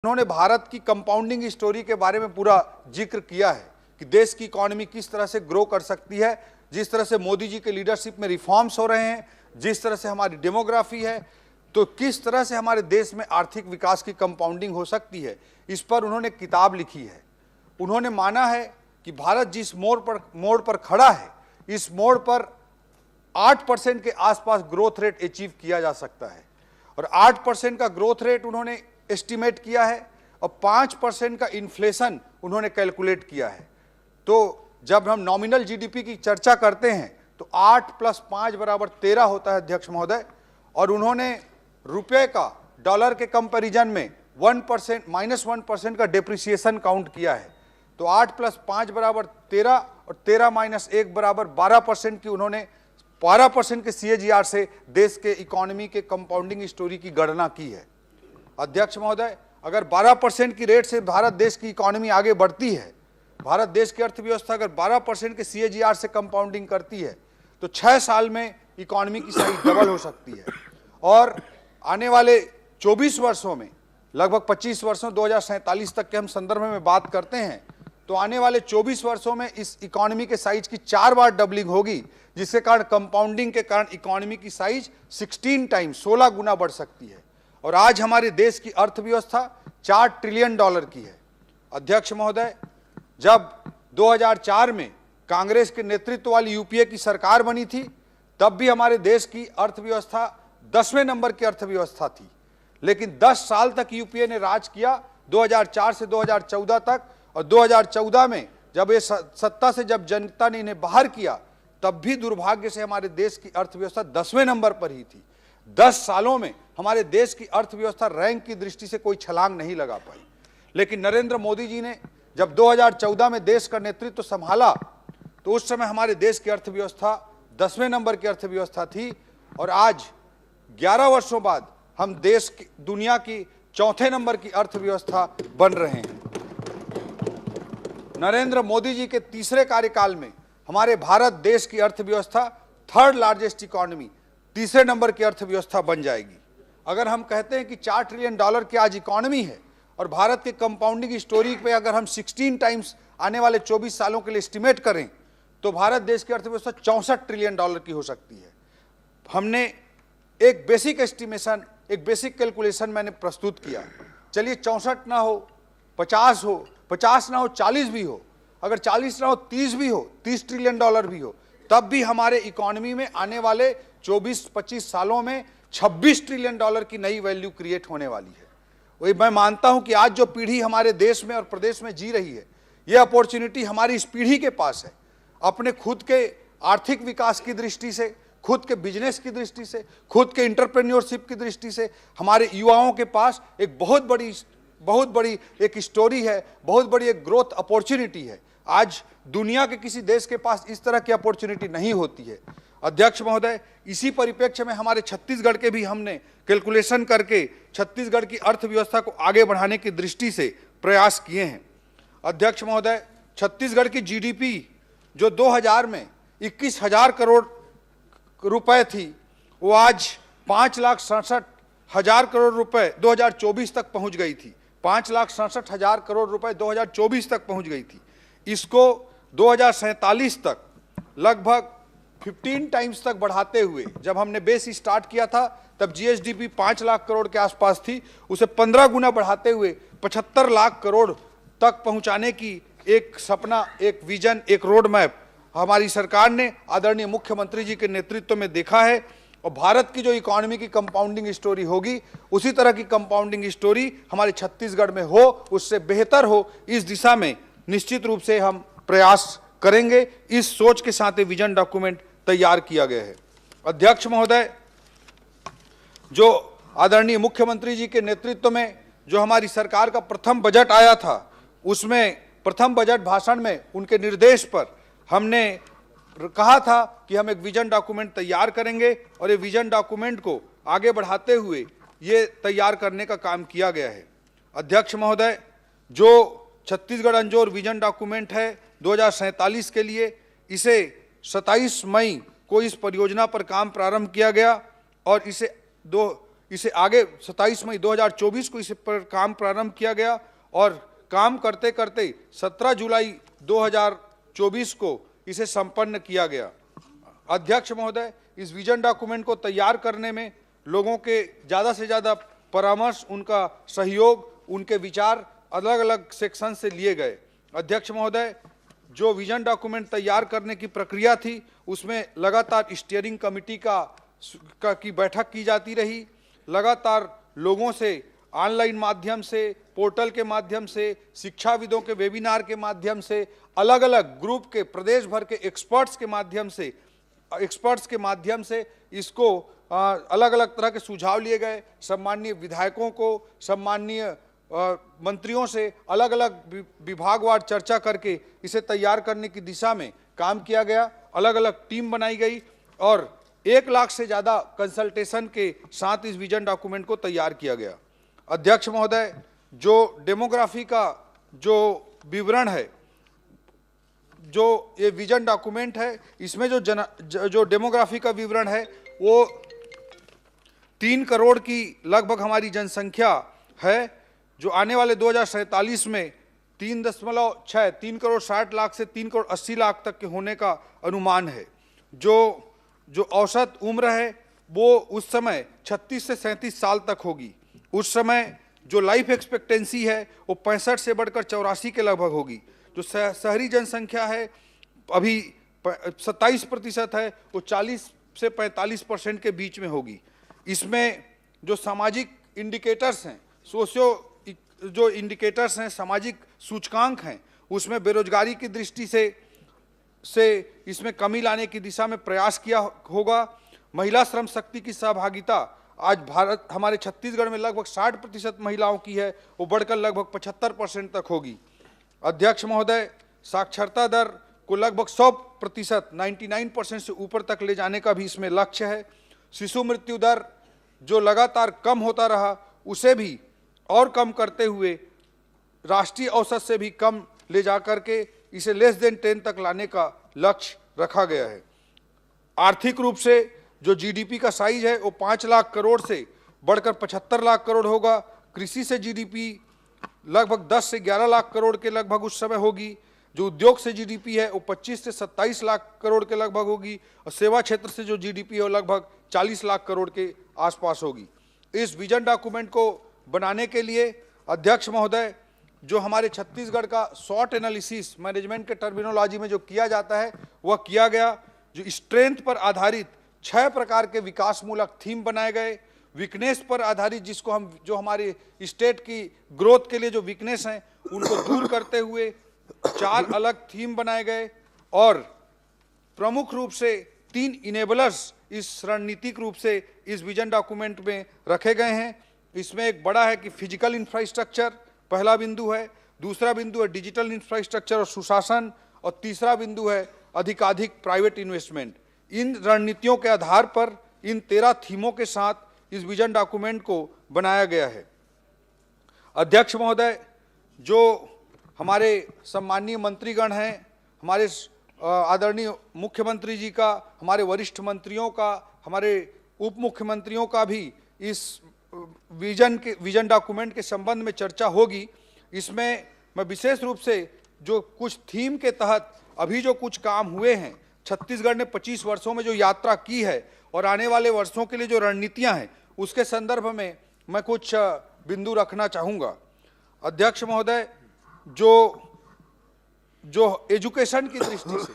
उन्होंने भारत की compounding story के बारे में पूरा जिक्र किया है कि देश की इकोनॉमी किस तरह से ग्रो कर सकती है, जिस तरह से मोदी जी के लीडरशिप में रिफॉर्म्स हो रहे हैं, जिस तरह से हमारी डेमोग्राफी है, तो किस तरह से हमारे देश में आर्थिक विकास की कंपाउंडिंग हो सकती है। इस पर उन्होंने किताब लिखी है। उन्होंने माना है कि भारत जिस मोड़ पर खड़ा है, इस मोड़ पर 8% के आसपास ग्रोथ रेट अचीव किया जा सकता है और 8% का ग्रोथ रेट उन्होंने एस्टिमेट किया है और 5% का इन्फ्लेशन उन्होंने कैलकुलेट किया है। तो जब हम नॉमिनल जीडीपी की चर्चा करते हैं तो 8 + 5 = 13 होता है अध्यक्ष महोदय, और उन्होंने रुपये का डॉलर के कंपैरिजन में -1% का डेप्रिसिएशन काउंट किया है। तो 8 + 5 = 13 और 13 - 1 = 12% की उन्होंने 12% के CAGR से देश के इकोनॉमी के कंपाउंडिंग स्टोरी की गणना की है। अध्यक्ष महोदय, अगर 12% की रेट से भारत देश की इकोनॉमी आगे बढ़ती है, भारत देश की अर्थव्यवस्था अगर 12% के CAGR से कंपाउंडिंग करती है, तो 6 साल में इकोनॉमी की साइज डबल हो सकती है और आने वाले 24 वर्षों में, लगभग 25 वर्षों 2047 तक के हम संदर्भ में बात करते हैं, तो आने वाले 24 वर्षों में इस इकोनॉमी के साइज की 4 बार डबलिंग होगी, जिसके कारण कंपाउंडिंग के कारण इकोनॉमी की साइज 16 टाइम्स 16 गुना बढ़ सकती है। और आज हमारे देश की अर्थव्यवस्था $4 ट्रिलियन की है। अध्यक्ष महोदय, जब 2004 में कांग्रेस के नेतृत्व वाली यूपीए की सरकार बनी थी, तब भी हमारे देश की अर्थव्यवस्था 10वें नंबर की अर्थव्यवस्था थी, लेकिन 10 साल तक यूपीए ने राज किया, 2004 से 2014 तक, और 2014 में जब ये सत्ता से जब जनता ने इन्हें बाहर किया, तब भी दुर्भाग्य से हमारे देश की अर्थव्यवस्था 10वें नंबर पर ही थी। 10 सालों में हमारे देश की अर्थव्यवस्था रैंक की दृष्टि से कोई छलांग नहीं लगा पाई। लेकिन नरेंद्र मोदी जी ने जब 2014 में देश का नेतृत्व संभाला, तो उस समय हमारे देश की अर्थव्यवस्था 10वें नंबर की अर्थव्यवस्था थी और आज 11 वर्षों बाद हम देश की दुनिया की 4थे नंबर की अर्थव्यवस्था बन रहे हैं। नरेंद्र मोदी जी के तीसरे कार्यकाल में हमारे भारत देश की अर्थव्यवस्था 3rd लार्जेस्ट इकोनॉमी, तीसरे नंबर की अर्थव्यवस्था बन जाएगी। अगर हम कहते हैं कि $4 ट्रिलियन की आज इकोनॉमी है और भारत के कंपाउंडिंग स्टोरी पे अगर हम 16 टाइम्स आने वाले 24 सालों के लिए एस्टिमेट करें, तो भारत देश की अर्थव्यवस्था $64 ट्रिलियन की हो सकती है। हमने एक बेसिक एस्टिमेशन, एक बेसिक कैलकुलेशन मैंने प्रस्तुत किया। चलिए 64 ना हो, 50 हो, 50 ना हो, 40 भी हो, अगर 40 ना हो 30 भी हो, $30 ट्रिलियन भी हो, तब भी हमारे इकोनॉमी में आने वाले 24-25 सालों में $26 ट्रिलियन की नई वैल्यू क्रिएट होने वाली है। वही मैं मानता हूं कि आज जो पीढ़ी हमारे देश में और प्रदेश में जी रही है, ये अपॉर्चुनिटी हमारी इस पीढ़ी के पास है। अपने खुद के आर्थिक विकास की दृष्टि से, खुद के बिजनेस की दृष्टि से, खुद के इंटरप्रेन्योरशिप की दृष्टि से हमारे युवाओं के पास एक बहुत बड़ी एक स्टोरी है, बहुत बड़ी एक ग्रोथ अपॉर्चुनिटी है। आज दुनिया के किसी देश के पास इस तरह की अपॉर्चुनिटी नहीं होती है। अध्यक्ष महोदय, इसी परिप्रेक्ष्य में हमारे छत्तीसगढ़ के भी हमने कैलकुलेशन करके छत्तीसगढ़ की अर्थव्यवस्था को आगे बढ़ाने की दृष्टि से प्रयास किए हैं। अध्यक्ष महोदय, छत्तीसगढ़ की जीडीपी जो 2000 में 21,000 करोड़ रुपए थी, वो आज 5,67,000 करोड़ रुपए 2024 तक पहुंच गई थी। 5,67,000 करोड़ रुपए 2024 तक पहुंच गई थी। इसको 2047 तक लगभग 15 टाइम्स तक बढ़ाते हुए, जब हमने बेस स्टार्ट किया था तब जीएसडीपी 5 लाख करोड़ के आसपास थी, उसे 15 गुना बढ़ाते हुए 75 लाख करोड़ तक पहुंचाने की एक सपना, एक विजन, एक रोड मैप हमारी सरकार ने आदरणीय मुख्यमंत्री जी के नेतृत्व में देखा है। और भारत की जो इकोनॉमी की कंपाउंडिंग स्टोरी होगी, उसी तरह की कंपाउंडिंग स्टोरी हमारे छत्तीसगढ़ में हो, उससे बेहतर हो, इस दिशा में निश्चित रूप से हम प्रयास करेंगे। इस सोच के साथ विजन डॉक्यूमेंट तैयार किया गया है। अध्यक्ष महोदय, जो आदरणीय मुख्यमंत्री जी के नेतृत्व में जो हमारी सरकार का प्रथम बजट आया था, उसमें प्रथम बजट भाषण में उनके निर्देश पर हमने कहा था कि हम एक विजन डॉक्यूमेंट तैयार करेंगे और ये विजन डॉक्यूमेंट को आगे बढ़ाते हुए ये तैयार करने का काम किया गया है। अध्यक्ष महोदय, जो छत्तीसगढ़ अंजोर विजन डॉक्यूमेंट है 2047 के लिए, इसे 27 मई को इस परियोजना पर काम प्रारंभ किया गया और इसे इसे आगे 27 मई 2024 को इसे पर काम प्रारंभ किया गया और काम करते करते 17 जुलाई 2024 को इसे संपन्न किया गया। अध्यक्ष महोदय, इस विजन डॉक्यूमेंट को तैयार करने में लोगों के ज़्यादा से ज़्यादा परामर्श, उनका सहयोग, उनके विचार अलग अलग सेक्शन से लिए गए। अध्यक्ष महोदय, जो विजन डॉक्यूमेंट तैयार करने की प्रक्रिया थी उसमें लगातार स्टीयरिंग कमेटी की बैठक की जाती रही। लगातार लोगों से ऑनलाइन माध्यम से, पोर्टल के माध्यम से, शिक्षाविदों के वेबिनार के माध्यम से, अलग अलग ग्रुप के प्रदेश भर के एक्सपर्ट्स के माध्यम से इसको अलग अलग तरह के सुझाव लिए गए। सम्माननीय विधायकों को, सम्माननीय मंत्रियों से अलग अलग विभागवार चर्चा करके इसे तैयार करने की दिशा में काम किया गया। अलग अलग टीम बनाई गई और 1 लाख से ज़्यादा कंसल्टेशन के साथ इस विजन डॉक्यूमेंट को तैयार किया गया। अध्यक्ष महोदय, जो डेमोग्राफी का जो विवरण है, जो ये विजन डॉक्यूमेंट है, इसमें जो डेमोग्राफी का विवरण है वो 3 करोड़ की लगभग हमारी जनसंख्या है, जो आने वाले 2047 में 3 करोड़ 60 लाख से 3 करोड़ 80 लाख तक के होने का अनुमान है। जो औसत उम्र है वो उस समय 36 से 37 साल तक होगी। उस समय जो लाइफ एक्सपेक्टेंसी है वो 65 से बढ़कर 84 के लगभग होगी। जो शहरी जनसंख्या है अभी 27% है, वो 40 से 45% के बीच में होगी। इसमें जो सामाजिक इंडिकेटर्स हैं, जो इंडिकेटर्स हैं, सामाजिक सूचकांक हैं, उसमें बेरोजगारी की दृष्टि से इसमें कमी लाने की दिशा में प्रयास किया होगा। महिला श्रम शक्ति की सहभागिता आज हमारे छत्तीसगढ़ में लगभग 60% महिलाओं की है, वो बढ़कर लगभग 75% तक होगी। अध्यक्ष महोदय, साक्षरता दर को लगभग 100% 99% से ऊपर तक ले जाने का भी इसमें लक्ष्य है। शिशु मृत्यु दर जो लगातार कम होता रहा उसे भी और कम करते हुए राष्ट्रीय औसत से भी कम ले जाकर के इसे लेस देन 10 तक लाने का लक्ष्य रखा गया है। आर्थिक रूप से जो जीडीपी का साइज है वो 5 लाख करोड़ से बढ़कर 75 लाख करोड़ होगा। कृषि से जीडीपी लगभग 10 से 11 लाख करोड़ के लगभग उस समय होगी। जो उद्योग से जीडीपी है वो 25 से 27 लाख करोड़ के लगभग होगी और सेवा क्षेत्र से जो जीडीपी है वो लगभग 40 लाख करोड़ के आसपास होगी। इस विजन डॉक्यूमेंट को बनाने के लिए अध्यक्ष महोदय, जो हमारे छत्तीसगढ़ का शॉर्ट एनालिसिस मैनेजमेंट के टर्मिनोलॉजी में जो किया जाता है वह किया गया। जो स्ट्रेंथ पर आधारित 6 प्रकार के विकासमूलक थीम बनाए गए। वीकनेस पर आधारित जिसको हम जो हमारे स्टेट की ग्रोथ के लिए जो वीकनेस हैं उनको दूर करते हुए 4 अलग थीम बनाए गए और प्रमुख रूप से 3 इनेबलर्स इस रणनीतिक रूप से इस विजन डॉक्यूमेंट में रखे गए हैं। इसमें एक बड़ा है कि फिजिकल इंफ्रास्ट्रक्चर पहला बिंदु है, दूसरा बिंदु है डिजिटल इंफ्रास्ट्रक्चर और सुशासन और तीसरा बिंदु है अधिकाधिक प्राइवेट इन्वेस्टमेंट। इन रणनीतियों के आधार पर इन 13 थीमों के साथ इस विजन डॉक्यूमेंट को बनाया गया है। अध्यक्ष महोदय, जो हमारे सम्माननीय मंत्रीगण हैं, हमारे आदरणीय मुख्यमंत्री जी का, हमारे वरिष्ठ मंत्रियों का, हमारे उप मुख्यमंत्रियों का भी इस विजन डॉक्यूमेंट के संबंध में चर्चा होगी। इसमें मैं विशेष रूप से जो कुछ थीम के तहत अभी जो कुछ काम हुए हैं, छत्तीसगढ़ ने 25 वर्षों में जो यात्रा की है और आने वाले वर्षों के लिए जो रणनीतियां हैं उसके संदर्भ में मैं कुछ बिंदु रखना चाहूँगा। अध्यक्ष महोदय, जो एजुकेशन की दृष्टि से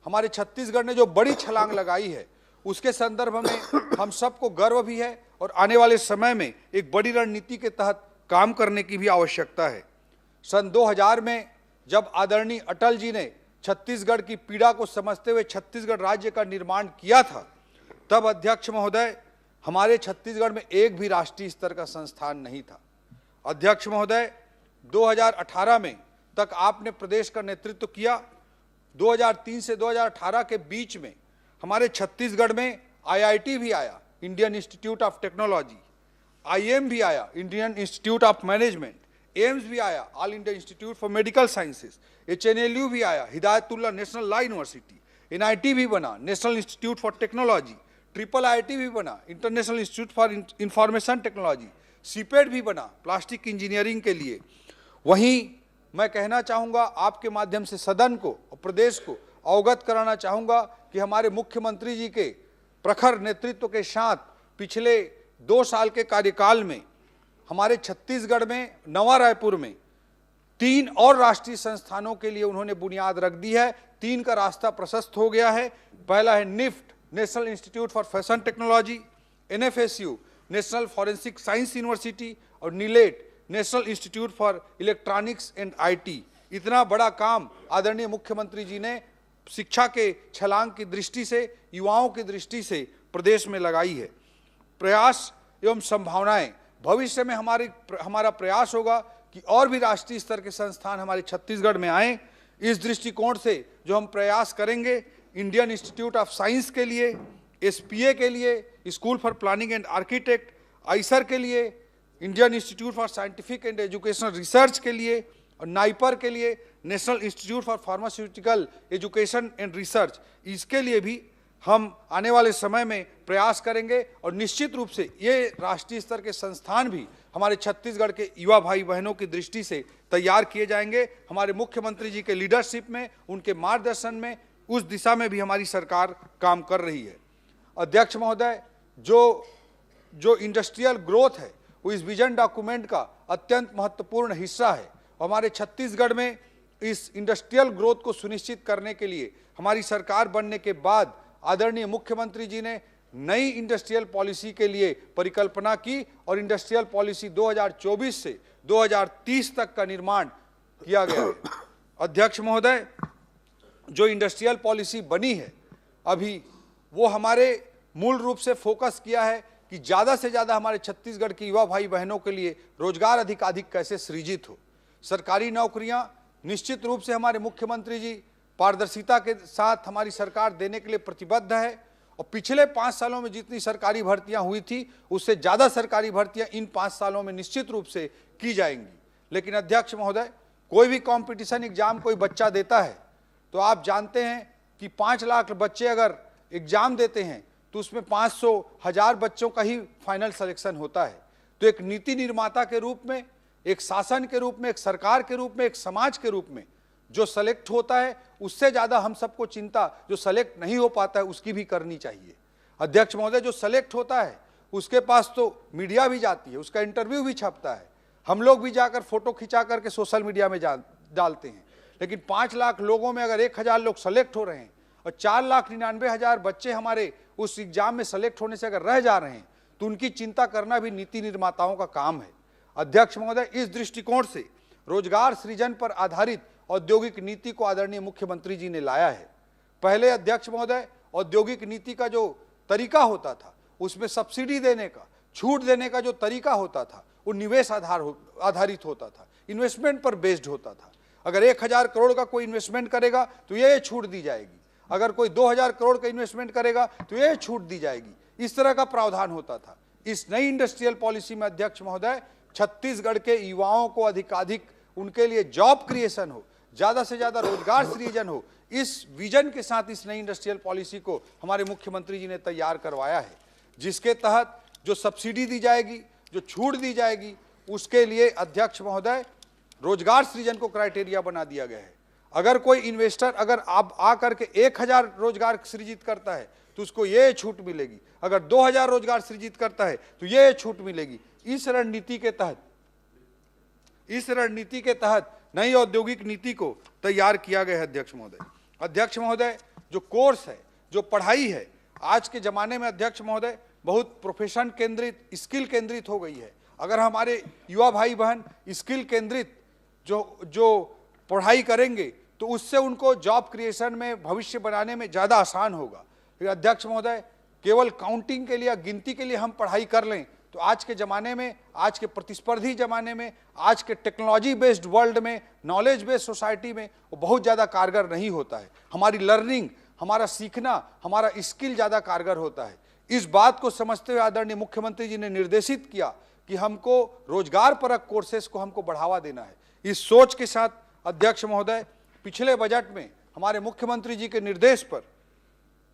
हमारे छत्तीसगढ़ ने जो बड़ी छलांग लगाई है उसके संदर्भ में हम सबको गर्व भी है और आने वाले समय में एक बड़ी रणनीति के तहत काम करने की भी आवश्यकता है। सन 2000 में जब आदरणीय अटल जी ने छत्तीसगढ़ की पीड़ा को समझते हुए छत्तीसगढ़ राज्य का निर्माण किया था, तब अध्यक्ष महोदय हमारे छत्तीसगढ़ में एक भी राष्ट्रीय स्तर का संस्थान नहीं था। अध्यक्ष महोदय, 2018 में तक आपने प्रदेश का नेतृत्व किया। 2003 से 2018 के बीच में हमारे छत्तीसगढ़ में आईआईटी भी आया, Indian Institute of Technology, IIM भी आया, Indian Institute of Management, AIIMS भी आया, All India Institute for Medical Sciences, HNLU भी आया, Hidayatullah National Law University, NIT भी बना, National Institute for Technology, IIT भी बना, International Institute for Information Technology, CIPET भी बना प्लास्टिक इंजीनियरिंग के लिए। वहीं मैं कहना चाहूँगा आपके माध्यम से सदन को और प्रदेश को अवगत कराना चाहूँगा कि हमारे मुख्यमंत्री जी के प्रखर नेतृत्व के साथ पिछले 2 साल के कार्यकाल में हमारे छत्तीसगढ़ में नवा रायपुर में 3 और राष्ट्रीय संस्थानों के लिए उन्होंने बुनियाद रख दी है। 3 का रास्ता प्रशस्त हो गया है। पहला है NIFT, National Institute for Fashion Technology, NFSU, National Forensic Science University, और NIELIT, National Institute for Electronics and IT। इतना बड़ा काम आदरणीय मुख्यमंत्री जी ने शिक्षा के छलांग की दृष्टि से, युवाओं की दृष्टि से प्रदेश में लगाई है। प्रयास एवं संभावनाएं, भविष्य में हमारा प्रयास होगा कि और भी राष्ट्रीय स्तर के संस्थान हमारे छत्तीसगढ़ में आएं। इस दृष्टिकोण से जो हम प्रयास करेंगे, इंडियन इंस्टीट्यूट ऑफ साइंस के लिए, SPA के लिए, school for planning and architect, Eicher के लिए, Indian institute for scientific and educational research के लिए, और नाइपर के लिए, national Institute for pharmaceutical education and research, इसके लिए भी हम आने वाले समय में प्रयास करेंगे। और निश्चित रूप से ये राष्ट्रीय स्तर के संस्थान भी हमारे छत्तीसगढ़ के युवा भाई बहनों की दृष्टि से तैयार किए जाएंगे। हमारे मुख्यमंत्री जी के लीडरशिप में, उनके मार्गदर्शन में, उस दिशा में भी हमारी सरकार काम कर रही है। अध्यक्ष महोदय, जो इंडस्ट्रियल ग्रोथ है वो इस विजन डॉक्यूमेंट का अत्यंत महत्वपूर्ण हिस्सा है। हमारे छत्तीसगढ़ में इस इंडस्ट्रियल ग्रोथ को सुनिश्चित करने के लिए हमारी सरकार बनने के बाद आदरणीय मुख्यमंत्री जी ने नई इंडस्ट्रियल पॉलिसी के लिए परिकल्पना की और इंडस्ट्रियल पॉलिसी 2024 से 2030 तक का निर्माण किया गया है। अध्यक्ष महोदय, जो इंडस्ट्रियल पॉलिसी बनी है अभी, वो हमारे मूल रूप से फोकस किया है कि ज़्यादा से ज़्यादा हमारे छत्तीसगढ़ के युवा भाई बहनों के लिए रोजगार अधिकाधिक कैसे सृजित हो। सरकारी नौकरियां निश्चित रूप से हमारे मुख्यमंत्री जी पारदर्शिता के साथ हमारी सरकार देने के लिए प्रतिबद्ध है, और पिछले 5 सालों में जितनी सरकारी भर्तियां हुई थी उससे ज़्यादा सरकारी भर्तियां इन 5 सालों में निश्चित रूप से की जाएंगी। लेकिन अध्यक्ष महोदय, कोई भी कॉम्पिटिशन एग्जाम कोई बच्चा देता है तो आप जानते हैं कि 5 लाख बच्चे अगर एग्जाम देते हैं तो उसमें 500,000 बच्चों का ही फाइनल सिलेक्शन होता है। तो एक नीति निर्माता के रूप में, एक शासन के रूप में, एक सरकार के रूप में, एक समाज के रूप में जो सेलेक्ट होता है उससे ज़्यादा हम सबको चिंता जो सेलेक्ट नहीं हो पाता है उसकी भी करनी चाहिए। अध्यक्ष महोदय, जो सेलेक्ट होता है उसके पास तो मीडिया भी जाती है, उसका इंटरव्यू भी छपता है, हम लोग भी जाकर फोटो खिंचा करके सोशल मीडिया में डालते हैं। लेकिन 5 लाख लोगों में अगर 1,000 लोग सेलेक्ट हो रहे हैं और 4,99,000 बच्चे हमारे उस एग्जाम में सेलेक्ट होने से अगर रह जा रहे हैं तो उनकी चिंता करना भी नीति निर्माताओं का काम है। अध्यक्ष महोदय, इस दृष्टिकोण से रोजगार सृजन पर आधारित औद्योगिक नीति को आदरणीय मुख्यमंत्री जी ने लाया है। पहले अध्यक्ष महोदय, औद्योगिक नीति का जो तरीका होता था उसमें सब्सिडी देने का, छूट देने का जो तरीका होता था वो निवेश आधारित होता था, इन्वेस्टमेंट पर बेस्ड होता था। अगर 1,000 करोड़ का कोई इन्वेस्टमेंट करेगा तो ये छूट दी जाएगी, अगर कोई 2,000 करोड़ का इन्वेस्टमेंट करेगा तो ये छूट दी जाएगी, इस तरह का प्रावधान होता था। इस नई इंडस्ट्रियल पॉलिसी में अध्यक्ष महोदय, छत्तीसगढ़ के युवाओं को अधिकाधिक उनके लिए जॉब क्रिएशन हो, ज़्यादा से ज़्यादा रोजगार सृजन हो, इस विजन के साथ इस नई इंडस्ट्रियल पॉलिसी को हमारे मुख्यमंत्री जी ने तैयार करवाया है, जिसके तहत जो सब्सिडी दी जाएगी, जो छूट दी जाएगी, उसके लिए अध्यक्ष महोदय रोजगार सृजन को क्राइटेरिया बना दिया गया है। अगर कोई इन्वेस्टर अगर आप आकर के 1,000 रोजगार सृजित करता है तो उसको ये छूट मिलेगी, अगर 2,000 रोजगार सृजित करता है तो ये छूट मिलेगी। इस रणनीति के तहत नई औद्योगिक नीति को तैयार किया गया है। अध्यक्ष महोदय, जो कोर्स है, जो पढ़ाई है, आज के जमाने में अध्यक्ष महोदय बहुत प्रोफेशन केंद्रित, स्किल केंद्रित हो गई है। अगर हमारे युवा भाई बहन स्किल केंद्रित जो पढ़ाई करेंगे तो उससे उनको जॉब क्रिएशन में, भविष्य बनाने में ज़्यादा आसान होगा। फिर अध्यक्ष महोदय, केवल काउंटिंग के लिए, गिनती के लिए हम पढ़ाई कर लें तो आज के ज़माने में, आज के प्रतिस्पर्धी ज़माने में, आज के टेक्नोलॉजी बेस्ड वर्ल्ड में, नॉलेज बेस्ड सोसाइटी में वो बहुत ज़्यादा कारगर नहीं होता है। हमारी लर्निंग, हमारा सीखना, हमारा स्किल ज़्यादा कारगर होता है। इस बात को समझते हुए आदरणीय मुख्यमंत्री जी ने निर्देशित किया कि हमको रोजगार परक कोर्सेज को हमको बढ़ावा देना है। इस सोच के साथ अध्यक्ष महोदय, पिछले बजट में हमारे मुख्यमंत्री जी के निर्देश पर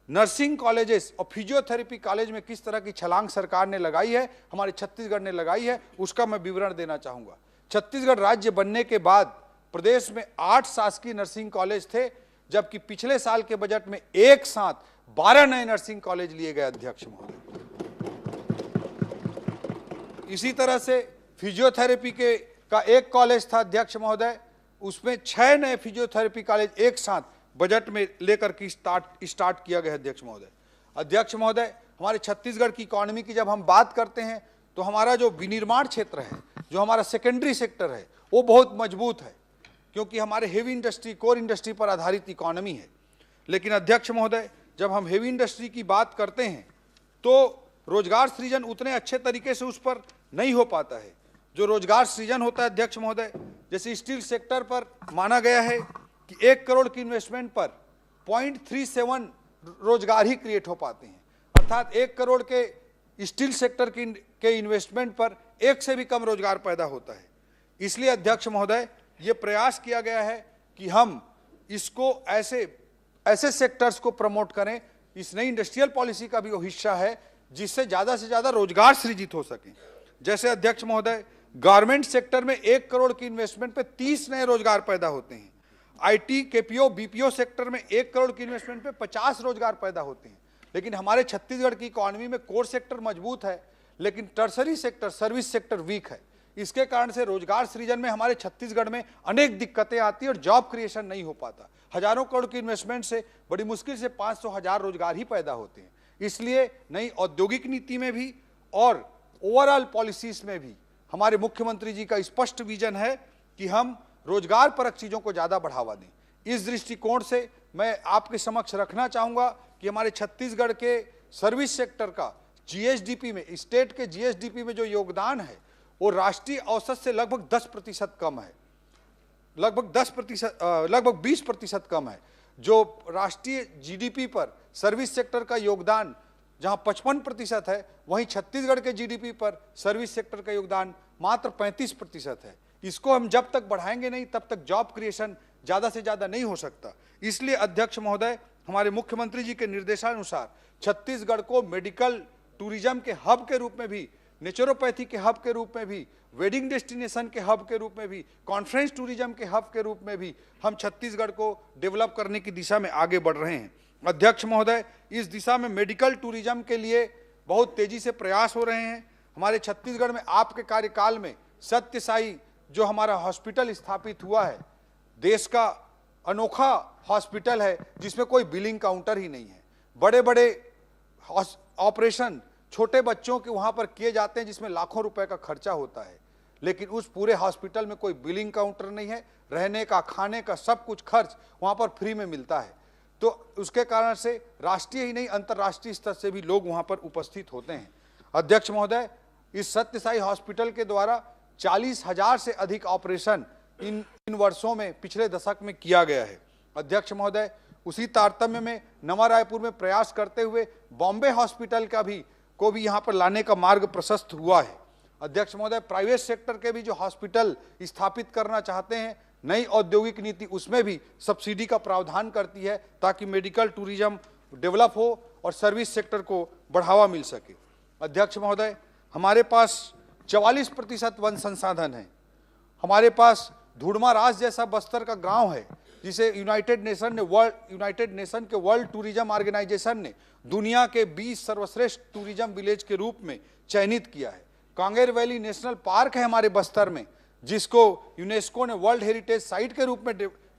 नर्सिंग कॉलेजेस और फिजियोथेरेपी कॉलेज में किस तरह की छलांग सरकार ने लगाई है, हमारे छत्तीसगढ़ ने लगाई है, उसका मैं विवरण देना चाहूंगा। छत्तीसगढ़ राज्य बनने के बाद प्रदेश में 8 शासकीय नर्सिंग कॉलेज थे, जबकि पिछले साल के बजट में एक साथ 12 नए नर्सिंग कॉलेज लिए गए अध्यक्ष महोदय। इसी तरह से फिजियोथेरेपी का एक कॉलेज था अध्यक्ष महोदय, उसमें 6 नए फिजियोथेरेपी कॉलेज एक साथ बजट में लेकर के स्टार्ट किया गया अध्यक्ष महोदय। अध्यक्ष महोदय, हमारे छत्तीसगढ़ की इकोनॉमी की जब हम बात करते हैं तो हमारा जो विनिर्माण क्षेत्र है, जो हमारा सेकेंडरी सेक्टर है, वो बहुत मजबूत है, क्योंकि हमारे हेवी इंडस्ट्री, कोर इंडस्ट्री पर आधारित इकोनॉमी है। लेकिन अध्यक्ष महोदय, जब हम हेवी इंडस्ट्री की बात करते हैं तो रोजगार सृजन उतने अच्छे तरीके से उस पर नहीं हो पाता है। जो रोजगार सृजन होता है अध्यक्ष महोदय, जैसे स्टील सेक्टर पर माना गया है कि 1 करोड़ की इन्वेस्टमेंट पर 0.37 रोजगार ही क्रिएट हो पाते हैं, अर्थात 1 करोड़ के स्टील सेक्टर के इन्वेस्टमेंट पर 1 से भी कम रोजगार पैदा होता है। इसलिए अध्यक्ष महोदय, ये प्रयास किया गया है कि हम इसको ऐसे सेक्टर्स को प्रमोट करें, इस नई इंडस्ट्रियल पॉलिसी का भी वो हिस्सा है, जिससे ज़्यादा से ज़्यादा रोजगार सृजित हो सके। जैसे अध्यक्ष महोदय, गारमेंट सेक्टर में 1 करोड़ की इन्वेस्टमेंट पे 30 नए रोजगार पैदा होते हैं। आईटी, केपीओ, बीपीओ सेक्टर में 1 करोड़ की इन्वेस्टमेंट पे 50 रोजगार पैदा होते हैं। लेकिन हमारे छत्तीसगढ़ की इकोनॉमी में कोर सेक्टर मजबूत है, लेकिन tertiary sector, service sector weak है। इसके कारण से रोजगार सृजन में हमारे छत्तीसगढ़ में अनेक दिक्कतें आती हैं और जॉब क्रिएशन नहीं हो पाता। हजारों करोड़ की इन्वेस्टमेंट से बड़ी मुश्किल से 500,000 रोजगार ही पैदा होते हैं। इसलिए नई औद्योगिक नीति में भी और ओवरऑल पॉलिसीज में भी हमारे मुख्यमंत्री जी का स्पष्ट विजन है कि हम रोजगार परक चीजों को ज्यादा बढ़ावा दें। इस दृष्टिकोण से मैं आपके समक्ष रखना चाहूंगा कि हमारे छत्तीसगढ़ के सर्विस सेक्टर का जीएसडीपी में, स्टेट के जीएसडीपी में जो योगदान है वो राष्ट्रीय औसत से लगभग 10% कम है, लगभग 20% कम है। जो राष्ट्रीय जीडीपी पर सर्विस सेक्टर का योगदान जहां 55% है, वहीं छत्तीसगढ़ के जीडीपी पर सर्विस सेक्टर का योगदान मात्र 35% है। इसको हम जब तक बढ़ाएंगे नहीं, तब तक जॉब क्रिएशन ज्यादा से ज्यादा नहीं हो सकता। इसलिए अध्यक्ष महोदय, हमारे मुख्यमंत्री जी के निर्देशानुसार छत्तीसगढ़ को मेडिकल टूरिज्म के हब के रूप में भी, नेचुरोपैथी के हब के रूप में भी, वेडिंग डेस्टिनेशन के हब के रूप में भी, कॉन्फ्रेंस टूरिज्म के हब के रूप में भी हम छत्तीसगढ़ को डेवलप करने की दिशा में आगे बढ़ रहे हैं। अध्यक्ष महोदय, इस दिशा में मेडिकल टूरिज्म के लिए बहुत तेजी से प्रयास हो रहे हैं। हमारे छत्तीसगढ़ में आपके कार्यकाल में सत्य साई जो हमारा हॉस्पिटल स्थापित हुआ है, देश का अनोखा हॉस्पिटल है जिसमें कोई बिलिंग काउंटर ही नहीं है। बड़े बड़े ऑपरेशन छोटे बच्चों के वहां पर किए जाते हैं जिसमें लाखों रुपए का खर्चा होता है, लेकिन उस पूरे हॉस्पिटल में कोई बिलिंग काउंटर नहीं है। रहने का, खाने का सब कुछ खर्च वहां पर फ्री में मिलता है। तो उसके कारण से राष्ट्रीय ही नहीं, अंतर्राष्ट्रीय स्तर से भी लोग वहां पर उपस्थित होते हैं। अध्यक्ष महोदय, इस सत्य साई हॉस्पिटल के द्वारा 40,000 से अधिक ऑपरेशन इन वर्षों में, पिछले दशक में किया गया है। अध्यक्ष महोदय, उसी तारतम्य में नवा रायपुर में प्रयास करते हुए बॉम्बे हॉस्पिटल को भी यहाँ पर लाने का मार्ग प्रशस्त हुआ है। अध्यक्ष महोदय, प्राइवेट सेक्टर के भी जो हॉस्पिटल स्थापित करना चाहते हैं, नई औद्योगिक नीति उसमें भी सब्सिडी का प्रावधान करती है ताकि मेडिकल टूरिज्म डेवलप हो और सर्विस सेक्टर को बढ़ावा मिल सके। अध्यक्ष महोदय, हमारे पास 44% वन संसाधन है। हमारे पास धुड़मा राज जैसा बस्तर का गांव है जिसे यूनाइटेड नेशन के वर्ल्ड टूरिज्म ऑर्गेनाइजेशन ने दुनिया के 20 सर्वश्रेष्ठ टूरिज्म विलेज के रूप में चयनित किया है। कांगेर वैली नेशनल पार्क है हमारे बस्तर में, जिसको यूनेस्को ने वर्ल्ड हेरिटेज साइट के रूप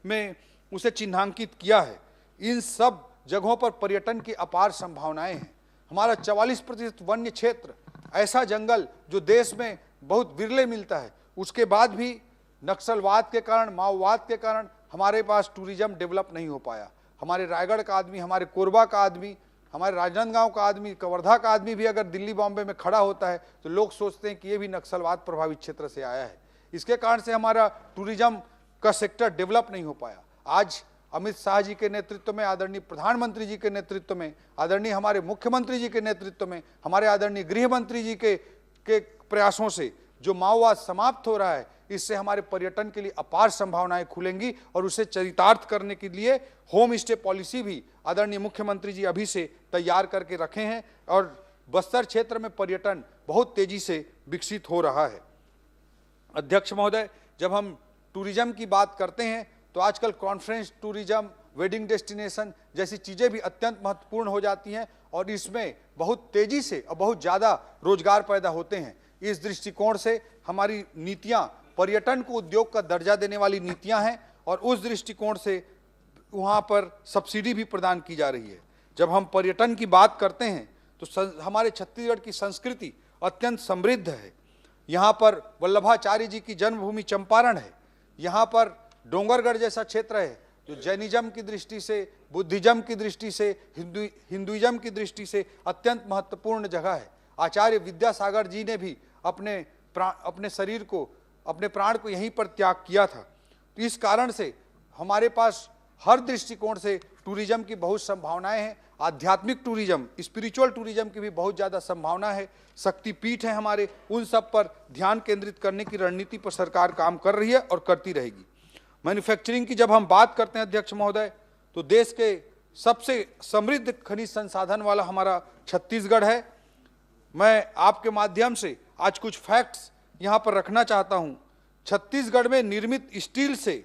में उसे चिन्हांकित किया है। इन सब जगहों पर पर्यटन की अपार संभावनाएं हैं। हमारा 44% वन्य क्षेत्र, ऐसा जंगल जो देश में बहुत विरले मिलता है, उसके बाद भी नक्सलवाद के कारण, माओवाद के कारण हमारे पास टूरिज्म डेवलप नहीं हो पाया। हमारे रायगढ़ का आदमी, हमारे कोरबा का आदमी, हमारे राजनांदगांव का आदमी, कवर्धा का आदमी भी अगर दिल्ली बॉम्बे में खड़ा होता है तो लोग सोचते हैं कि ये भी नक्सलवाद प्रभावित क्षेत्र से आया है। इसके कारण से हमारा टूरिज्म का सेक्टर डेवलप नहीं हो पाया। आज अमित शाह जी के नेतृत्व में, आदरणीय प्रधानमंत्री जी के नेतृत्व में, आदरणीय हमारे मुख्यमंत्री जी के नेतृत्व में, हमारे आदरणीय गृह मंत्री जी के प्रयासों से जो माओवाद समाप्त हो रहा है, इससे हमारे पर्यटन के लिए अपार संभावनाएं खुलेंगी और उसे चरितार्थ करने के लिए होम स्टे पॉलिसी भी आदरणीय मुख्यमंत्री जी अभी से तैयार करके रखे हैं और बस्तर क्षेत्र में पर्यटन बहुत तेजी से विकसित हो रहा है। अध्यक्ष महोदय, जब हम टूरिज्म की बात करते हैं तो आजकल कॉन्फ्रेंस टूरिज्म, वेडिंग डेस्टिनेशन जैसी चीज़ें भी अत्यंत महत्वपूर्ण हो जाती हैं और इसमें बहुत तेजी से और बहुत ज़्यादा रोजगार पैदा होते हैं। इस दृष्टिकोण से हमारी नीतियां पर्यटन को उद्योग का दर्जा देने वाली नीतियां हैं और उस दृष्टिकोण से वहाँ पर सब्सिडी भी प्रदान की जा रही है। जब हम पर्यटन की बात करते हैं तो हमारे छत्तीसगढ़ की संस्कृति अत्यंत समृद्ध है। यहाँ पर वल्लभाचार्य जी की जन्मभूमि चंपारण है, यहाँ पर डोंगरगढ़ जैसा क्षेत्र है जो जैनिज्म की दृष्टि से, बुद्धिज्म की दृष्टि से, हिंदुइज्म की दृष्टि से अत्यंत महत्वपूर्ण जगह है। आचार्य विद्यासागर जी ने भी अपने शरीर को, अपने प्राण को यहीं पर त्याग किया था। तो इस कारण से हमारे पास हर दृष्टिकोण से टूरिज्म की बहुत संभावनाएं हैं। आध्यात्मिक टूरिज्म, स्पिरिचुअल टूरिज्म की भी बहुत ज़्यादा संभावना है। शक्तिपीठ है हमारे, उन सब पर ध्यान केंद्रित करने की रणनीति पर सरकार काम कर रही है और करती रहेगी। मैन्युफैक्चरिंग की जब हम बात करते हैं अध्यक्ष महोदय, तो देश के सबसे समृद्ध खनिज संसाधन वाला हमारा छत्तीसगढ़ है। मैं आपके माध्यम से आज कुछ फैक्ट्स यहाँ पर रखना चाहता हूँ। छत्तीसगढ़ में निर्मित स्टील से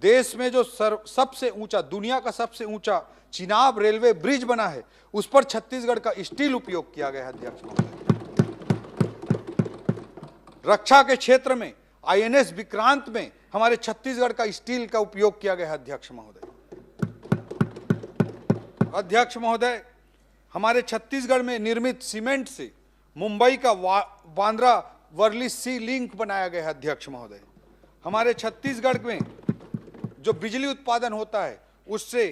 देश में जो सबसे ऊंचा, दुनिया का सबसे ऊंचा चिनाब रेलवे ब्रिज बना है, उस पर छत्तीसगढ़ का स्टील उपयोग किया गया है अध्यक्ष महोदय। रक्षा के क्षेत्र में INS विक्रांत में हमारे छत्तीसगढ़ का स्टील का उपयोग किया गया है अध्यक्ष महोदय। अध्यक्ष महोदय, हमारे छत्तीसगढ़ में निर्मित सीमेंट से मुंबई का बांद्रा वर्ली सी लिंक बनाया गया है अध्यक्ष महोदय। हमारे छत्तीसगढ़ में जो बिजली उत्पादन होता है उससे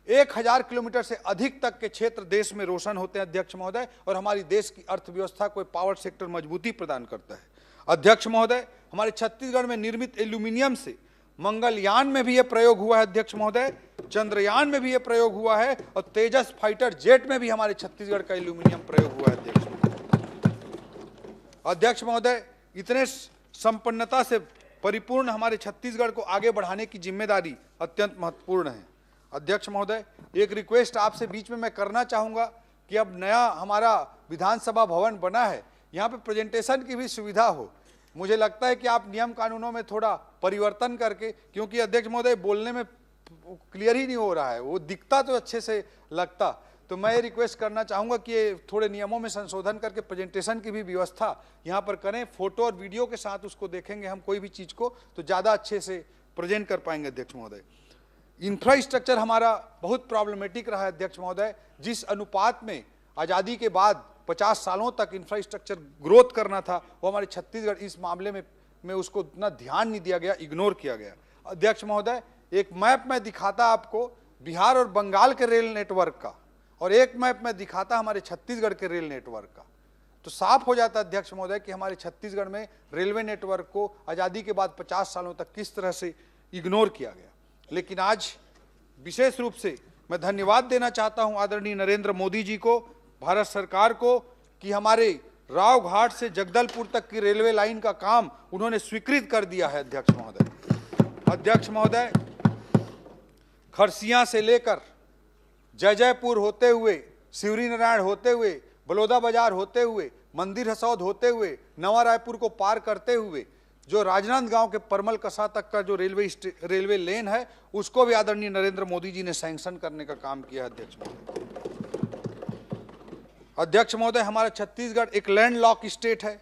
1000 किलोमीटर से अधिक तक के क्षेत्र देश में रोशन होते हैं अध्यक्ष महोदय, और हमारी देश की अर्थव्यवस्था को पावर सेक्टर मजबूती प्रदान करता है। अध्यक्ष महोदय, हमारे छत्तीसगढ़ में निर्मित एल्यूमिनियम से मंगलयान में भी यह प्रयोग हुआ है अध्यक्ष महोदय, चंद्रयान में भी यह प्रयोग हुआ है और तेजस फाइटर जेट में भी हमारे छत्तीसगढ़ का एल्यूमिनियम प्रयोग हुआ है अध्यक्ष महोदय। अध्यक्ष महोदय, इतने संपन्नता से परिपूर्ण हमारे छत्तीसगढ़ को आगे बढ़ाने की जिम्मेदारी अत्यंत महत्वपूर्ण है। अध्यक्ष महोदय, एक रिक्वेस्ट आपसे बीच में मैं करना चाहूँगा कि अब नया हमारा विधानसभा भवन बना है, यहाँ पे प्रेजेंटेशन की भी सुविधा हो। मुझे लगता है कि आप नियम कानूनों में थोड़ा परिवर्तन करके, क्योंकि अध्यक्ष महोदय बोलने में क्लियर ही नहीं हो रहा है, वो दिखता तो अच्छे से लगता, तो मैं ये रिक्वेस्ट करना चाहूँगा कि ये थोड़े नियमों में संशोधन करके प्रेजेंटेशन की भी व्यवस्था यहाँ पर करें। फोटो और वीडियो के साथ उसको देखेंगे हम कोई भी चीज़ को तो ज़्यादा अच्छे से प्रेजेंट कर पाएंगे अध्यक्ष महोदय। इंफ्रास्ट्रक्चर हमारा बहुत प्रॉब्लमेटिक रहा है अध्यक्ष महोदय। जिस अनुपात में आज़ादी के बाद 50 सालों तक इंफ्रास्ट्रक्चर ग्रोथ करना था, वो हमारे छत्तीसगढ़ इस मामले में उसको उतना ध्यान नहीं दिया गया, इग्नोर किया गया। अध्यक्ष महोदय, एक मैप में दिखाता आपको बिहार और बंगाल के रेल नेटवर्क का, और एक मैप में दिखाता हमारे छत्तीसगढ़ के रेल नेटवर्क का, तो साफ हो जाता है अध्यक्ष महोदय कि हमारे छत्तीसगढ़ में रेलवे नेटवर्क को आज़ादी के बाद 50 सालों तक किस तरह से इग्नोर किया गया। लेकिन आज विशेष रूप से मैं धन्यवाद देना चाहता हूं आदरणीय नरेंद्र मोदी जी को, भारत सरकार को, कि हमारे राव घाट से जगदलपुर तक की रेलवे लाइन का काम उन्होंने स्वीकृत कर दिया है अध्यक्ष महोदय। अध्यक्ष महोदय, खरसिया से लेकर जयजयपुर होते हुए, शिवरी नारायण होते हुए, बलौदा बाजार होते हुए, मंदिर हसौद होते हुए, नवा रायपुर को पार करते हुए जो राजनांदगांव के परमल कसा तक का जो रेलवे लेन है, उसको भी आदरणीय नरेंद्र मोदी जी ने सैंक्शन करने का काम किया है अध्यक्ष महोदय। अध्यक्ष महोदय, हमारा छत्तीसगढ़ एक लैंड लॉक स्टेट है,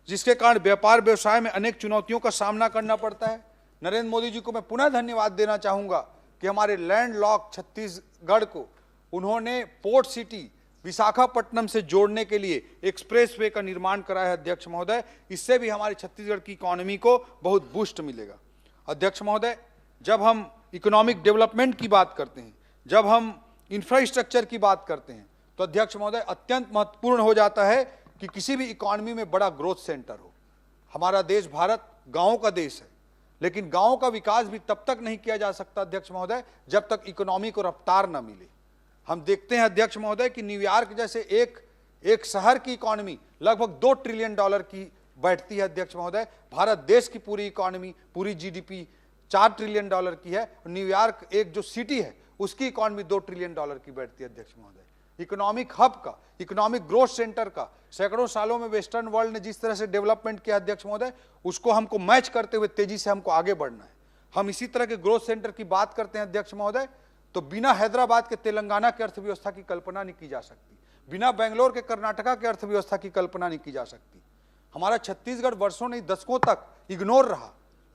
जिसके कारण व्यापार व्यवसाय में अनेक चुनौतियों का सामना करना पड़ता है। नरेंद्र मोदी जी को मैं पुनः धन्यवाद देना चाहूँगा कि हमारे लैंड लॉक छत्तीसगढ़ को उन्होंने पोर्ट सिटी विशाखापट्टनम से जोड़ने के लिए एक्सप्रेसवे का निर्माण कराया है अध्यक्ष महोदय। इससे भी हमारे छत्तीसगढ़ की इकोनॉमी को बहुत बूस्ट मिलेगा। अध्यक्ष महोदय, जब हम इकोनॉमिक डेवलपमेंट की बात करते हैं, जब हम इंफ्रास्ट्रक्चर की बात करते हैं, तो अध्यक्ष महोदय अत्यंत महत्वपूर्ण हो जाता है कि किसी भी इकोनॉमी में बड़ा ग्रोथ सेंटर हो। हमारा देश भारत गाँव का देश है, लेकिन गाँव का विकास भी तब तक नहीं किया जा सकता अध्यक्ष महोदय जब तक इकोनॉमी को रफ्तार न मिले। हम देखते हैं अध्यक्ष महोदय कि न्यूयॉर्क जैसे एक शहर की इकोनॉमी लगभग $2 ट्रिलियन की बैठती है अध्यक्ष महोदय। भारत देश की पूरी इकोनॉमी, पूरी जीडीपी 4 ट्रिलियन डॉलर की है। न्यूयॉर्क एक जो सिटी है उसकी इकोनॉमी 2 ट्रिलियन डॉलर की बैठती है अध्यक्ष महोदय। इकोनॉमिक हब का, इकोनॉमिक ग्रोथ सेंटर का सैकड़ों सालों में वेस्टर्न वर्ल्ड ने जिस तरह से डेवलपमेंट किया अध्यक्ष महोदय, उसको हमको मैच करते हुए तेजी से हमको आगे बढ़ना है। हम इसी तरह के ग्रोथ सेंटर की बात करते हैं अध्यक्ष महोदय, तो बिना हैदराबाद के तेलंगाना की अर्थव्यवस्था की कल्पना नहीं की जा सकती, बिना बेंगलोर के कर्नाटका की अर्थव्यवस्था की कल्पना नहीं की जा सकती। हमारा छत्तीसगढ़ वर्षों नहीं दशकों तक इग्नोर रहा,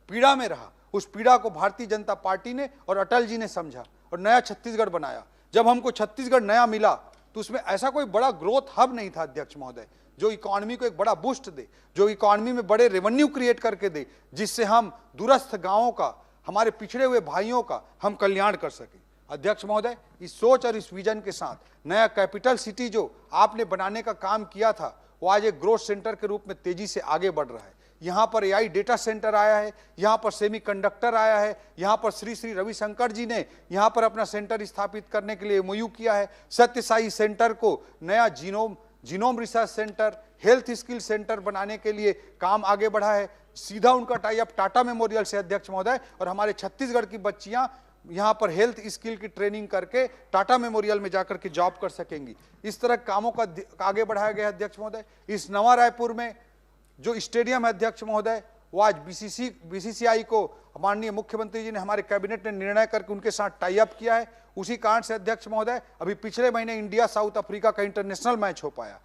पीड़ा में रहा। उस पीड़ा को भारतीय जनता पार्टी ने और अटल जी ने समझा और नया छत्तीसगढ़ बनाया। जब हमको छत्तीसगढ़ नया मिला तो उसमें ऐसा कोई बड़ा ग्रोथ हब नहीं था अध्यक्ष महोदय, जो इकोनॉमी को एक बड़ा बूस्ट दे, जो इकोनॉमी में बड़े रेवेन्यू क्रिएट करके दे, जिससे हम दूरस्थ गांवों का, हमारे पिछड़े हुए भाइयों का हम कल्याण कर सके। अध्यक्ष महोदय, इस सोच और इस विजन के साथ नया कैपिटल सिटी जो आपने बनाने का काम किया था, वो आज एक ग्रोथ सेंटर के रूप में तेजी से आगे बढ़ रहा है। यहाँ पर एआई डेटा सेंटर आया है, यहाँ पर सेमीकंडक्टर आया है, यहाँ पर श्री श्री रविशंकर जी ने यहाँ पर अपना सेंटर स्थापित करने के लिए एमओयू किया है। सत्य साई सेंटर को नया genome research centre, health skill centre बनाने के लिए काम आगे बढ़ा है। सीधा उनका टाई अप टाटा मेमोरियल से अध्यक्ष महोदय, और हमारे छत्तीसगढ़ की बच्चियां यहाँ पर हेल्थ स्किल की ट्रेनिंग करके टाटा मेमोरियल में जाकर के जॉब कर सकेंगी। इस तरह कामों का आगे बढ़ाया गया अध्यक्ष महोदय। इस नवा रायपुर में जो स्टेडियम है अध्यक्ष महोदय, वो आज बीसीसीआई को माननीय मुख्यमंत्री जी ने, हमारे कैबिनेट ने निर्णय करके उनके साथ टाई अप किया है। उसी कारण से अध्यक्ष महोदय अभी पिछले महीने इंडिया साउथ अफ्रीका का इंटरनेशनल मैच हो पाया।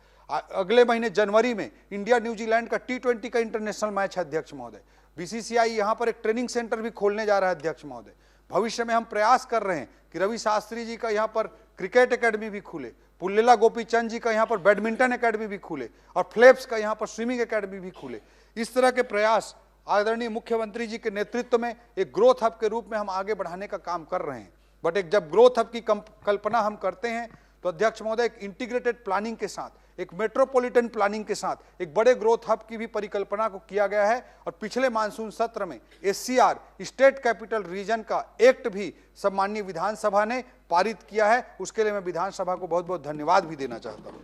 अगले महीने जनवरी में इंडिया न्यूजीलैंड का T20 का इंटरनेशनल मैच है अध्यक्ष महोदय। बीसीसीआई यहाँ पर एक ट्रेनिंग सेंटर भी खोलने जा रहा है अध्यक्ष महोदय। भविष्य में हम प्रयास कर रहे हैं कि रवि शास्त्री जी का यहाँ पर क्रिकेट एकेडमी भी खुले, पुल्लेला गोपीचंद जी का यहाँ पर बैडमिंटन एकेडमी भी खुले, और फ्लेप्स का यहाँ पर स्विमिंग एकेडमी भी खुले। इस तरह के प्रयास आदरणीय मुख्यमंत्री जी के नेतृत्व में एक ग्रोथ हब के रूप में हम आगे बढ़ाने का काम कर रहे हैं। बट एक जब ग्रोथ हब की कल्पना हम करते हैं तो अध्यक्ष महोदय एक इंटीग्रेटेड प्लानिंग के साथ, एक मेट्रोपॉलिटन प्लानिंग के साथ एक बड़े ग्रोथ हब की भी परिकल्पना को किया गया है। और पिछले मानसून सत्र में SCR स्टेट कैपिटल रीजन का एक्ट भी सम्माननीय विधानसभा ने पारित किया है। उसके लिए मैं विधानसभा को बहुत बहुत धन्यवाद भी देना चाहता हूं।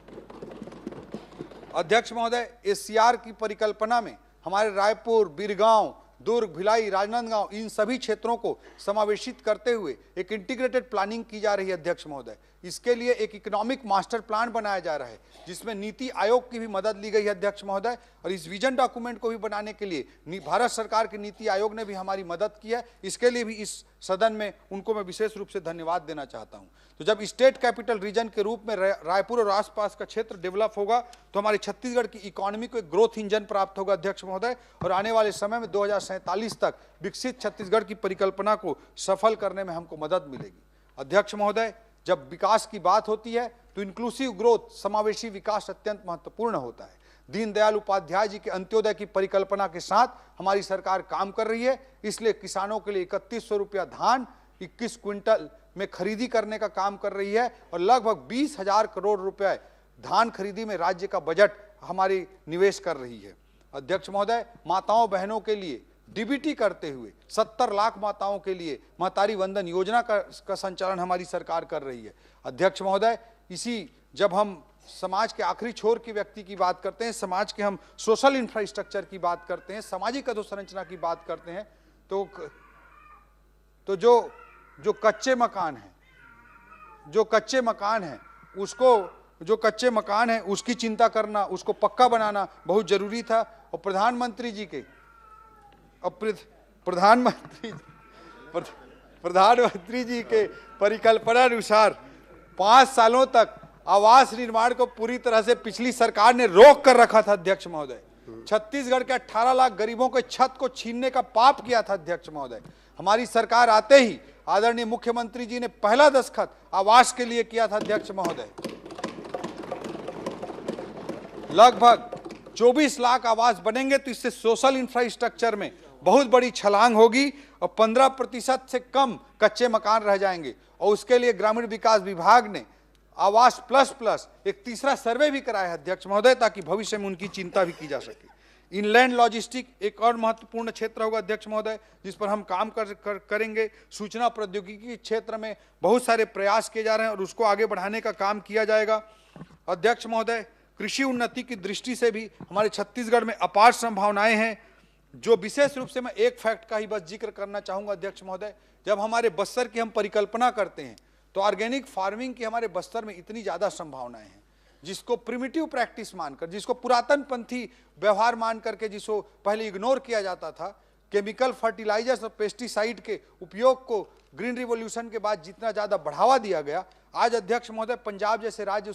अध्यक्ष महोदय, SCR की परिकल्पना में हमारे रायपुर, बीरगांव, दुर्ग, भिलाई, राजनांदगांव, इन सभी क्षेत्रों को समावेशित करते हुए एक इंटीग्रेटेड प्लानिंग की जा रही है अध्यक्ष महोदय। इसके लिए एक इकोनॉमिक मास्टर प्लान बनाया जा रहा है, जिसमें नीति आयोग की भी मदद ली गई है अध्यक्ष महोदय। और इस विजन डॉक्यूमेंट को भी बनाने के लिए भारत सरकार के नीति आयोग ने भी हमारी मदद की है। इसके लिए भी इस सदन में उनको मैं विशेष रूप से धन्यवाद देना चाहता हूं। तो जब स्टेट कैपिटल रीजन के रूप में रायपुर और आसपास का क्षेत्र डेवलप होगा तो हमारे छत्तीसगढ़ की इकोनॉमी को एक ग्रोथ इंजन प्राप्त होगा अध्यक्ष महोदय। और आने वाले समय में 2047 तक विकसित छत्तीसगढ़ की परिकल्पना को सफल करने में हमको मदद मिलेगी। अध्यक्ष महोदय, जब विकास की बात होती है तो इंक्लूसिव ग्रोथ, समावेशी विकास अत्यंत महत्वपूर्ण होता है। दीनदयाल उपाध्याय जी के अंत्योदय की परिकल्पना के साथ हमारी सरकार काम कर रही है। इसलिए किसानों के लिए 3100 रुपया धान 21 क्विंटल में खरीदी करने का काम कर रही है, और लगभग 20,000 करोड़ रुपए धान खरीदी में राज्य का बजट हमारी निवेश कर रही है। अध्यक्ष महोदय, माताओं बहनों के लिए डीबीटी करते हुए 70 लाख माताओं के लिए महतारी वंदन योजना का संचालन हमारी सरकार कर रही है। अध्यक्ष महोदय, इसी जब हम समाज के आखिरी छोर के व्यक्ति की बात करते हैं, समाज के हम सोशल इंफ्रास्ट्रक्चर की बात करते हैं, सामाजिक अधोसंरचना की बात करते हैं, तो जो कच्चे मकान हैं उसकी चिंता करना, उसको पक्का बनाना बहुत जरूरी था। और प्रधानमंत्री जी के परिकल्पना अनुसार 5 सालों तक आवास निर्माण को पूरी तरह से पिछली सरकार ने रोक कर रखा था अध्यक्ष महोदय। छत्तीसगढ़ के 18 लाख गरीबों के छत को छीनने का पाप किया था अध्यक्ष महोदय। हमारी सरकार आते ही आदरणीय मुख्यमंत्री जी ने पहला दस्तखत आवास के लिए किया था अध्यक्ष महोदय। लगभग 24 लाख आवास बनेंगे तो इससे सोशल इंफ्रास्ट्रक्चर में बहुत बड़ी छलांग होगी और 15% से कम कच्चे मकान रह जाएंगे। और उसके लिए ग्रामीण विकास विभाग ने आवास प्लस एक तीसरा सर्वे भी कराया है अध्यक्ष महोदय, ताकि भविष्य में उनकी चिंता भी की जा सके। इनलैंड लॉजिस्टिक एक और महत्वपूर्ण क्षेत्र होगा अध्यक्ष महोदय, जिस पर हम काम करेंगे। सूचना प्रौद्योगिकी के क्षेत्र में बहुत सारे प्रयास किए जा रहे हैं और उसको आगे बढ़ाने का काम किया जाएगा। अध्यक्ष महोदय, कृषि उन्नति की दृष्टि से भी हमारे छत्तीसगढ़ में अपार संभावनाएं हैं। जो विशेष रूप से मैं एक फैक्ट का ही बस जिक्र करना चाहूंगा अध्यक्ष महोदय, जब हमारे बस्तर की हम परिकल्पना करते हैं तो ऑर्गेनिक फार्मिंग की हमारे बस्तर में इतनी ज्यादा संभावनाएं हैं, जिसको प्रिमिटिव प्रैक्टिस मानकर, जिसको पुरातन पंथी व्यवहार मान करके, जिसको पहले इग्नोर किया जाता था, केमिकल फर्टिलाइजर्स और पेस्टिसाइड के उपयोग को ग्रीन रिवॉल्यूशन के बाद जितना ज्यादा बढ़ावा दिया गया, आज अध्यक्ष महोदय पंजाब जैसे राज्य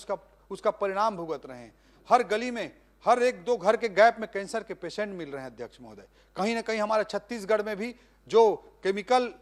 उसका परिणाम भुगत रहे हैं। हर गली में, हर एक दो घर के गैप में कैंसर के पेशेंट मिल रहे हैं अध्यक्ष महोदय। कहीं ना कहीं हमारा छत्तीसगढ़ में भी जो केमिकल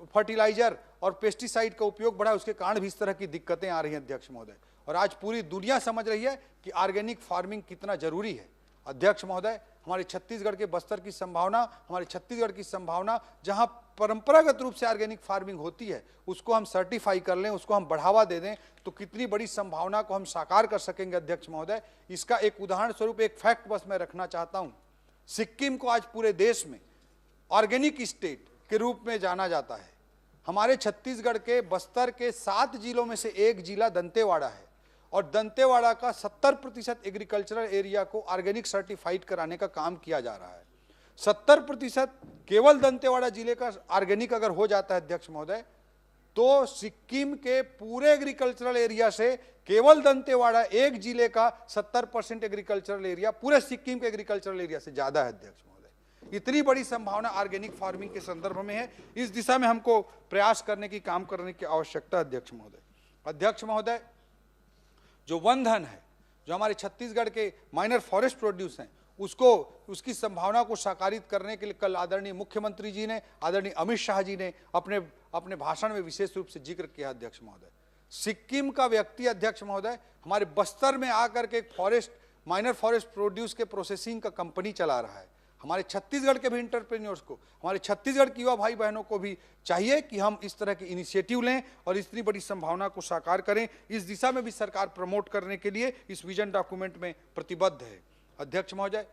फर्टिलाइजर और पेस्टिसाइड का उपयोग बढ़ा, उसके कारण भी इस तरह की दिक्कतें आ रही हैं अध्यक्ष महोदय। और आज पूरी दुनिया समझ रही है कि ऑर्गेनिक फार्मिंग कितना जरूरी है अध्यक्ष महोदय। हमारे छत्तीसगढ़ के बस्तर की संभावना, हमारे छत्तीसगढ़ की संभावना, जहां परंपरागत रूप से ऑर्गेनिक फार्मिंग होती है, उसको हम सर्टिफाई कर लें, उसको हम बढ़ावा दे दें, तो कितनी बड़ी संभावना को हम साकार कर सकेंगे अध्यक्ष महोदय। इसका एक उदाहरण स्वरूप एक फैक्ट बस मैं रखना चाहता हूं। सिक्किम को आज पूरे देश में ऑर्गेनिक स्टेट के रूप में जाना जाता है। हमारे छत्तीसगढ़ के बस्तर के 7 जिलों में से एक जिला दंतेवाड़ा है, और दंतेवाड़ा का 70% एग्रीकल्चरल एरिया को ऑर्गेनिक सर्टिफाइड कराने का काम किया जा रहा है। 70% केवल दंतेवाड़ा जिले का ऑर्गेनिक अगर हो जाता है अध्यक्ष महोदय, तो सिक्किम के पूरे एग्रीकल्चरल एरिया से केवल दंतेवाड़ा एक जिले का 70% एग्रीकल्चरल एरिया पूरे सिक्किम के एग्रीकल्चरल एरिया से ज्यादा है अध्यक्ष महोदय। इतनी बड़ी संभावना ऑर्गेनिक फार्मिंग के संदर्भ में है। इस दिशा में हमको प्रयास करने की, काम करने की आवश्यकता अध्यक्ष महोदय। अध्यक्ष महोदय, जो वन धन है, जो हमारे छत्तीसगढ़ के माइनर फॉरेस्ट प्रोड्यूस हैं, उसकी संभावना को साकारित करने के लिए कल आदरणीय मुख्यमंत्री जी ने, आदरणीय अमित शाह जी ने अपने भाषण में विशेष रूप से जिक्र किया अध्यक्ष महोदय। सिक्किम का व्यक्ति अध्यक्ष महोदय हमारे बस्तर में आकर के एक माइनर फॉरेस्ट प्रोड्यूस के प्रोसेसिंग का कंपनी चला रहा है। हमारे छत्तीसगढ़ के भी इंटरप्रेन्योर्स को, हमारे छत्तीसगढ़ के युवा भाई बहनों को भी चाहिए कि हम इस तरह के इनिशिएटिव लें और इतनी बड़ी संभावना को साकार करें। इस दिशा में भी सरकार प्रमोट करने के लिए इस विजन डॉक्यूमेंट में प्रतिबद्ध है अध्यक्ष महोदय।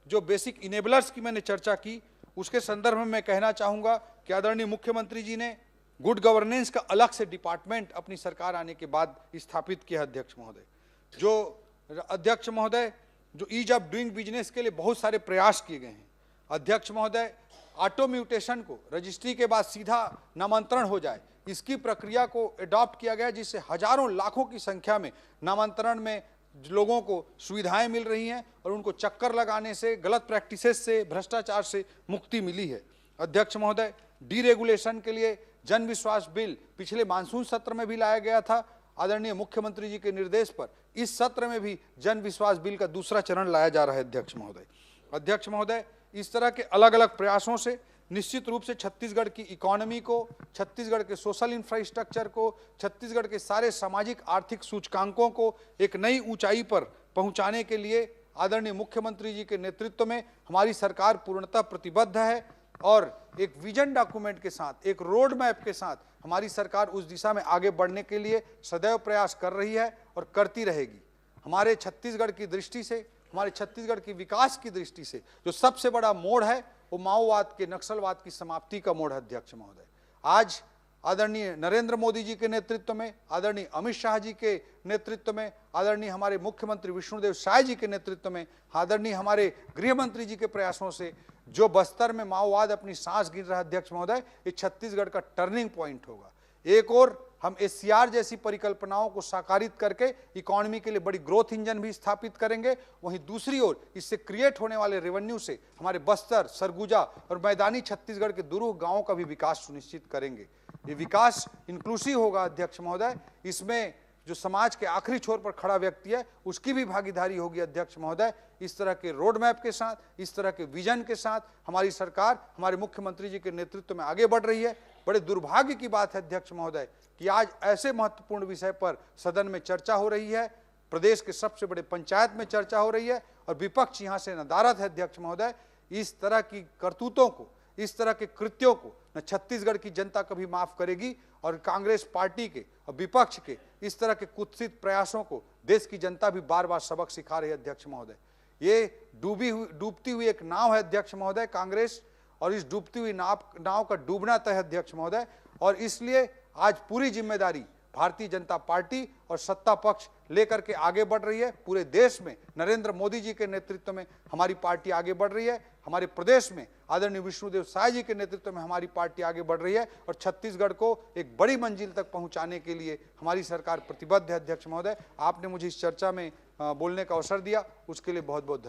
जो बेसिक इनेबलर्स की मैंने चर्चा की, उसके संदर्भ में मैं कहना चाहूंगा कि आदरणीय मुख्यमंत्री जी ने गुड गवर्नेंस का अलग से डिपार्टमेंट अपनी सरकार आने के बाद स्थापित किया अध्यक्ष महोदय। अध्यक्ष महोदय, जो ईज ऑफ डूइंग बिजनेस के लिए बहुत सारे प्रयास किए गए हैं अध्यक्ष महोदय। ऑटो म्यूटेशन को रजिस्ट्री के बाद सीधा नामांतरण हो जाए, इसकी प्रक्रिया को अडॉप्ट किया गया, जिससे हजारों लाखों की संख्या में नामांतरण में लोगों को सुविधाएं मिल रही हैं और उनको चक्कर लगाने से, गलत प्रैक्टिसेस से, भ्रष्टाचार से मुक्ति मिली है अध्यक्ष महोदय। डीरेगुलेशन के लिए जन विश्वास बिल पिछले मानसून सत्र में भी लाया गया था। आदरणीय मुख्यमंत्री जी के निर्देश पर इस सत्र में भी जन विश्वास बिल का दूसरा चरण लाया जा रहा है अध्यक्ष महोदय। अध्यक्ष महोदय, इस तरह के अलग अलग प्रयासों से निश्चित रूप से छत्तीसगढ़ की इकोनॉमी को, छत्तीसगढ़ के सोशल इंफ्रास्ट्रक्चर को, छत्तीसगढ़ के सारे सामाजिक आर्थिक सूचकांकों को एक नई ऊंचाई पर पहुंचाने के लिए आदरणीय मुख्यमंत्री जी के नेतृत्व में हमारी सरकार पूर्णतः प्रतिबद्ध है, और एक विजन डॉक्यूमेंट के साथ, एक रोड मैप के साथ हमारी सरकार उस दिशा में आगे बढ़ने के लिए सदैव प्रयास कर रही है और करती रहेगी। हमारे छत्तीसगढ़ की दृष्टि से, हमारे छत्तीसगढ़ की विकास की दृष्टि से जो सबसे बड़ा मोड़ है, वो माओवाद के, नक्सलवाद की समाप्ति का मोड़ है अध्यक्ष महोदय। आज आदरणीय नरेंद्र मोदी जी के नेतृत्व में, आदरणीय अमित शाह जी के नेतृत्व में, आदरणीय हमारे मुख्यमंत्री विष्णुदेव साय जी के नेतृत्व में, आदरणीय हमारे गृह मंत्री जी के प्रयासों से जो बस्तर में माओवाद अपनी सांस गिन रहा है अध्यक्ष महोदय, ये छत्तीसगढ़ का टर्निंग पॉइंट होगा। एक और हम एससीआर जैसी परिकल्पनाओं को साकारित करके इकोनॉमी के लिए बड़ी ग्रोथ इंजन भी स्थापित करेंगे, वहीं दूसरी ओर इससे क्रिएट होने वाले रेवेन्यू से हमारे बस्तर, सरगुजा और मैदानी छत्तीसगढ़ के दूर गांवों का भी विकास सुनिश्चित करेंगे। ये विकास इंक्लूसिव होगा अध्यक्ष महोदय। इसमें जो समाज के आखिरी छोर पर खड़ा व्यक्ति है, उसकी भी भागीदारी होगी अध्यक्ष महोदय। इस तरह के रोड मैप के साथ, इस तरह के विजन के साथ हमारी सरकार हमारे मुख्यमंत्री जी के नेतृत्व में आगे बढ़ रही है। बड़े दुर्भाग्य की बात है अध्यक्ष महोदय कि आज ऐसे महत्वपूर्ण विषय पर सदन में चर्चा हो रही है, प्रदेश के सबसे बड़े पंचायत में चर्चा हो रही है, और विपक्ष यहां से नदारद है अध्यक्ष महोदय। इस तरह की करतूतों को, इस तरह के कृत्यों को न छत्तीसगढ़ की जनता कभी माफ करेगी, और कांग्रेस पार्टी के और विपक्ष के इस तरह के कुत्सित प्रयासों को देश की जनता भी बार बार सबक सिखा रही है अध्यक्ष महोदय। ये डूबती हुई एक नाव है अध्यक्ष महोदय, कांग्रेस, और इस डूबती हुई नाव का डूबना तय है अध्यक्ष महोदय। और इसलिए आज पूरी जिम्मेदारी भारतीय जनता पार्टी और सत्ता पक्ष लेकर के आगे बढ़ रही है। पूरे देश में नरेंद्र मोदी जी के नेतृत्व में हमारी पार्टी आगे बढ़ रही है। हमारे प्रदेश में आदरणीय विष्णुदेव साय जी के नेतृत्व में हमारी पार्टी आगे बढ़ रही है और छत्तीसगढ़ को एक बड़ी मंजिल तक पहुंचाने के लिए हमारी सरकार प्रतिबद्ध है। अध्यक्ष महोदय, आपने मुझे इस चर्चा में बोलने का अवसर दिया, उसके लिए बहुत बहुत धन्यवाद।